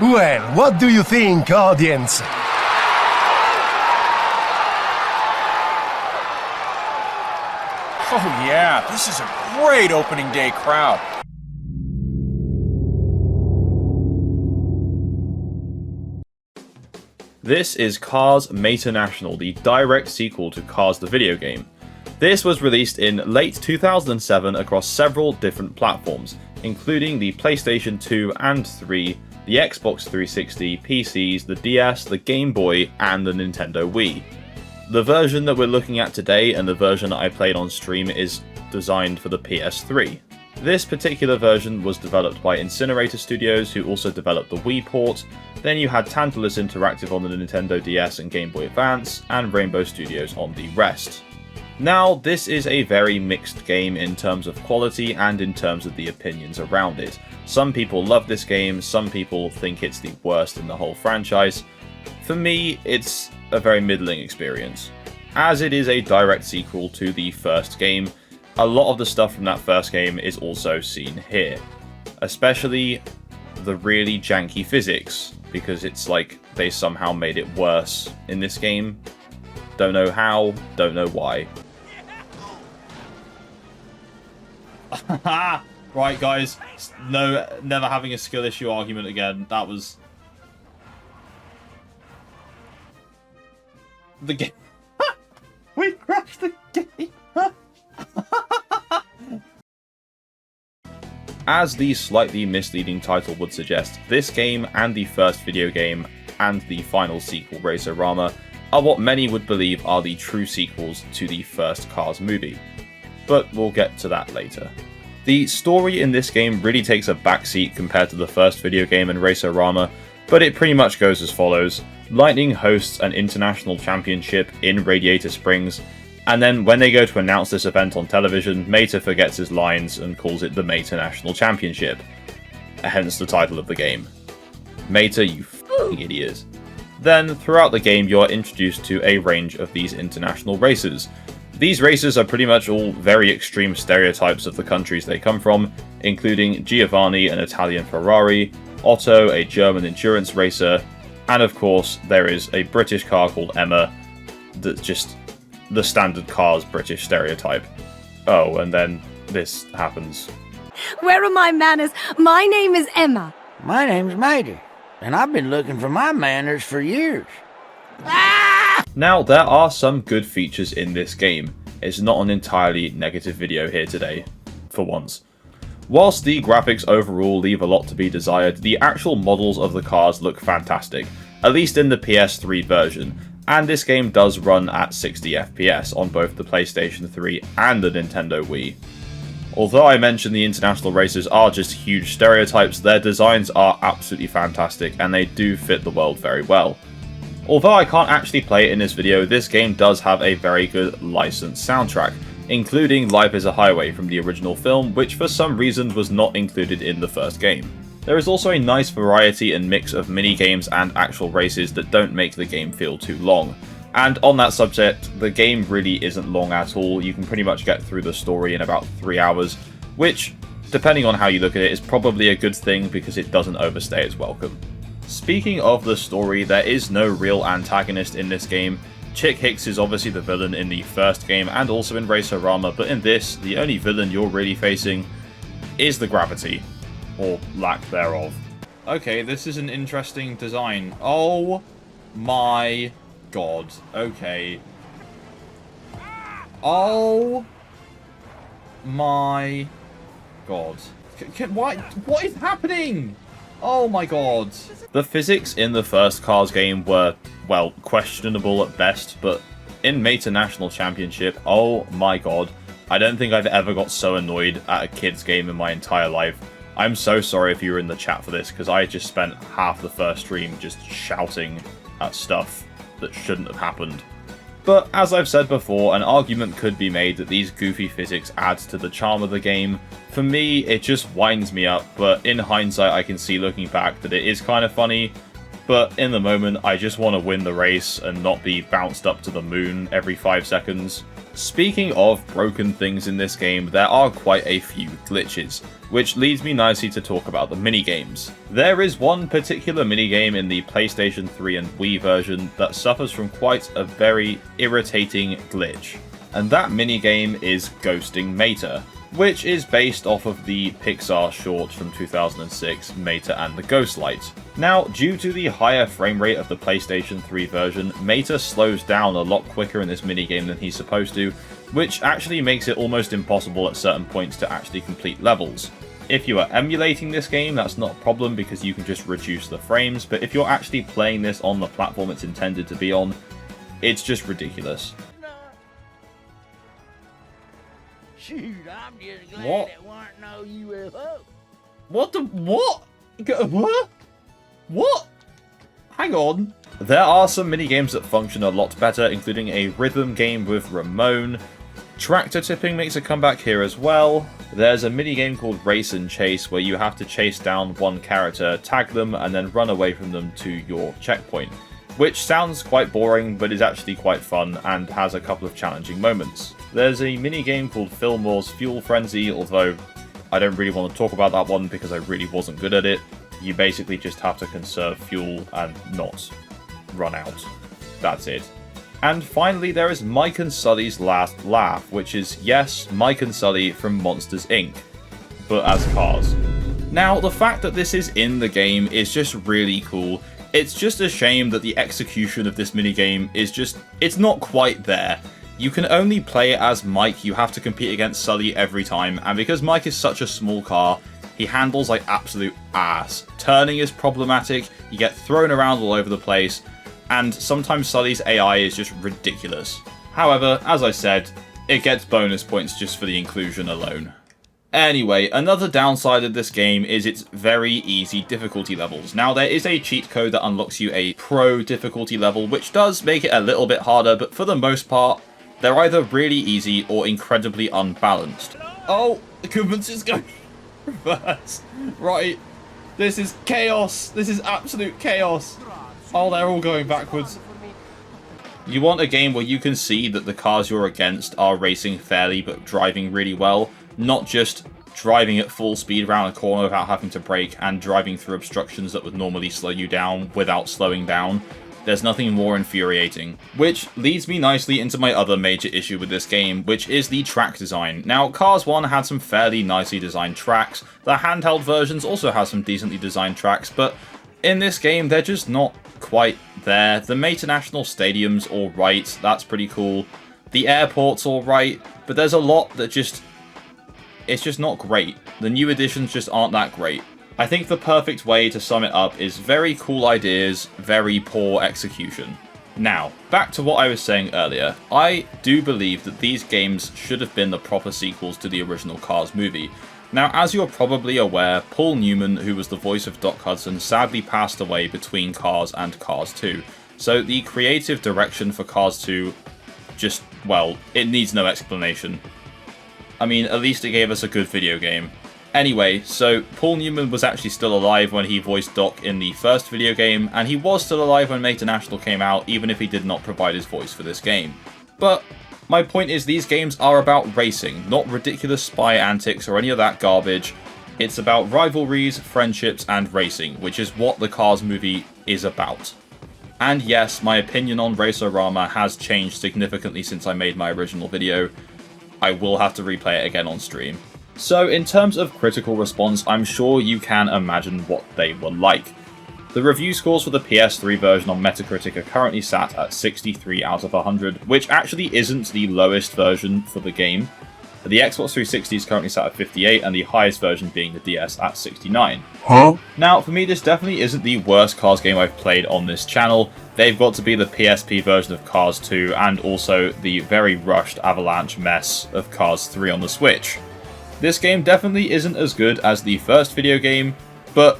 Well, what do you think, audience? Oh yeah, this is a great opening day crowd. This is Cars Maternational, the direct sequel to Cars the video game. This was released in late 2007 across several different platforms, including the PlayStation 2 and 3, the Xbox 360, PCs, the DS, the Game Boy, and the Nintendo Wii. The version that we're looking at today and the version that I played on stream is designed for the PS3. This particular version was developed by Incinerator Studios, who also developed the Wii port. Then you had Tantalus Interactive on the Nintendo DS and Game Boy Advance, and Rainbow Studios on the rest. Now, this is a very mixed game in terms of quality and in terms of the opinions around it. Some people love this game, some people think it's the worst in the whole franchise. For me, it's a very middling experience. As it is a direct sequel to the first game, a lot of the stuff from that first game is also seen here. Especially the really janky physics, because it's like they somehow made it worse in this game. Don't know how, don't know why. Right, guys. No, never having a skill issue argument again. That was... the game. We crashed the game. As the slightly misleading title would suggest, this game and the first video game and the final sequel, Racer-Rama, are what many would believe are the true sequels to the first Cars movie. But we'll get to that later. The story in this game really takes a backseat compared to the first video game and Racer-Rama, but it pretty much goes as follows. Lightning hosts an international championship in Radiator Springs, and then when they go to announce this event on television, Mater forgets his lines and calls it the Maternational Championship. Hence the title of the game. Mater, you f***ing idiot. Then, throughout the game, you're introduced to a range of these international races. These races are pretty much all very extreme stereotypes of the countries they come from, including Giovanni, an Italian Ferrari, Otto, a German endurance racer, and of course, there is a British car called Emma that's just the standard Cars British stereotype. Oh, and then this happens. Where are my manners? My name is Emma. My name's Mater, and I've been looking for my manners for years. Now, there are some good features in this game. It's not an entirely negative video here today, for once. Whilst the graphics overall leave a lot to be desired, the actual models of the cars look fantastic, at least in the PS3 version, and this game does run at 60 FPS on both the PlayStation 3 and the Nintendo Wii. Although I mentioned the international races are just huge stereotypes, their designs are absolutely fantastic and they do fit the world very well. Although I can't actually play it in this video, this game does have a very good licensed soundtrack, including Life is a Highway from the original film, which for some reason was not included in the first game. There is also a nice variety and mix of mini-games and actual races that don't make the game feel too long. And on that subject, the game really isn't long at all. You can pretty much get through the story in about 3 hours, which, depending on how you look at it, is probably a good thing because it doesn't overstay its welcome. Speaking of the story, there is no real antagonist in this game. Chick Hicks is obviously the villain in the first game and also in Racer-Rama, but in this, the only villain you're really facing is the gravity. Or lack thereof. Okay, this is an interesting design. Oh my god. Okay. Oh my god. What is happening? Oh my god. The physics in the first Cars game were, well, questionable at best, but in Maternational Championship, oh my god. I don't think I've ever got so annoyed at a kid's game in my entire life. I'm so sorry if you were in the chat for this, because I just spent half the first stream just shouting at stuff that shouldn't have happened. But as I've said before, an argument could be made that these goofy physics adds to the charm of the game. For me, it just winds me up, but in hindsight I can see looking back that it is kind of funny. but in the moment I just want to win the race and not be bounced up to the moon every 5 seconds. Speaking of broken things in this game, there are quite a few glitches, which leads me nicely to talk about the minigames. There is one particular minigame in the PlayStation 3 and Wii version that suffers from quite a very irritating glitch, and that minigame is Ghosting Mater, which is based off of the Pixar short from 2006, Mater and the Ghostlight. Now, due to the higher frame rate of the PlayStation 3 version, Mater slows down a lot quicker in this minigame than he's supposed to, which actually makes it almost impossible at certain points to actually complete levels. If you are emulating this game, that's not a problem because you can just reduce the frames, but if you're actually playing this on the platform it's intended to be on, it's just ridiculous. Shoot, I'm just glad What? it weren't no UFO. What the what? What? What? Hang on. There are some minigames that function a lot better, including a rhythm game with Ramon. Tractor tipping makes a comeback here as well. There's a minigame called Race and Chase where you have to chase down one character, tag them, and then run away from them to your checkpoint, which sounds quite boring but is actually quite fun and has a couple of challenging moments. There's a minigame called Fillmore's Fuel Frenzy, although I don't really want to talk about that one because I really wasn't good at it. You basically just have to conserve fuel and not run out. That's it. And finally, there is Mike and Sully's Last Laugh, which is, yes, Mike and Sully from Monsters Inc., but as cars. Now, the fact that this is in the game is just really cool. It's just a shame that the execution of this minigame is just, it's not quite there. You can only play it as Mike, you have to compete against Sully every time, and because Mike is such a small car, he handles like absolute ass. Turning is problematic, you get thrown around all over the place, and sometimes Sully's AI is just ridiculous. However, as I said, it gets bonus points just for the inclusion alone. Anyway, another downside of this game is its very easy difficulty levels. Now, there is a cheat code that unlocks you a pro difficulty level, which does make it a little bit harder, but for the most part, they're either really easy or incredibly unbalanced. Oh, the Kuben's just going reverse. Right, this is chaos. This is absolute chaos. Oh, they're all going backwards. You want a game where you can see that the cars you're against are racing fairly but driving really well, not just driving at full speed around a corner without having to brake and driving through obstructions that would normally slow you down without slowing down. There's nothing more infuriating. Which leads me nicely into my other major issue with this game, which is the track design. Now, Cars 1 had some fairly nicely designed tracks. The handheld versions also have some decently designed tracks, but in this game, they're just not quite there. The Mater National Stadium's alright, that's pretty cool. The airport's alright, but there's a lot that just, it's just not great. The new additions just aren't that great. I think the perfect way to sum it up is very cool ideas, very poor execution. Now, back to what I was saying earlier. I do believe that these games should have been the proper sequels to the original Cars movie. Now, as you're probably aware, Paul Newman, who was the voice of Doc Hudson, sadly passed away between Cars and Cars 2. So the creative direction for Cars 2 just, well, it needs no explanation. I mean, at least it gave us a good video game. Anyway, so Paul Newman was actually still alive when he voiced Doc in the first video game, and he was still alive when Mater National came out, even if he did not provide his voice for this game. But my point is, these games are about racing, not ridiculous spy antics or any of that garbage. It's about rivalries, friendships, and racing, which is what the Cars movie is about. And yes, my opinion on Racerama has changed significantly since I made my original video. I will have to replay it again on stream. So in terms of critical response, I'm sure you can imagine what they were like. The review scores for the PS3 version on Metacritic are currently sat at 63 out of 100, which actually isn't the lowest version for the game. The Xbox 360 is currently sat at 58, and the highest version being the DS at 69. Now, for me, this definitely isn't the worst Cars game I've played on this channel. They've got to be the PSP version of Cars 2, and also the very rushed avalanche mess of Cars 3 on the Switch. This game definitely isn't as good as the first video game, but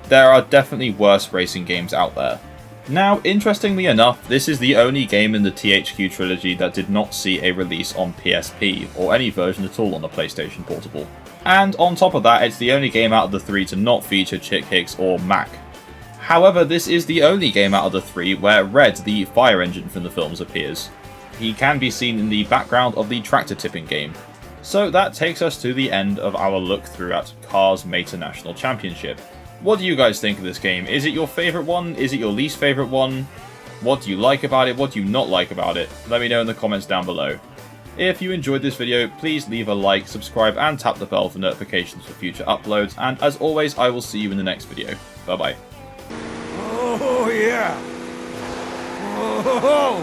there are definitely worse racing games out there. Now, interestingly enough, this is the only game in the THQ trilogy that did not see a release on PSP, or any version at all on the PlayStation Portable. And on top of that, it's the only game out of the three to not feature Chick Hicks or Mac. However, this is the only game out of the three where Red, the fire engine from the films, appears. He can be seen in the background of the tractor tipping game. So that takes us to the end of our look through at Cars Meta National Championship. What do you guys think of this game? Is it your favourite one? Is it your least favourite one? What do you like about it? What do you not like about it? Let me know in the comments down below. If you enjoyed this video, please leave a like, subscribe and tap the bell for notifications for future uploads, and as always, I will see you in the next video. Bye bye. Oh, yeah. Oh.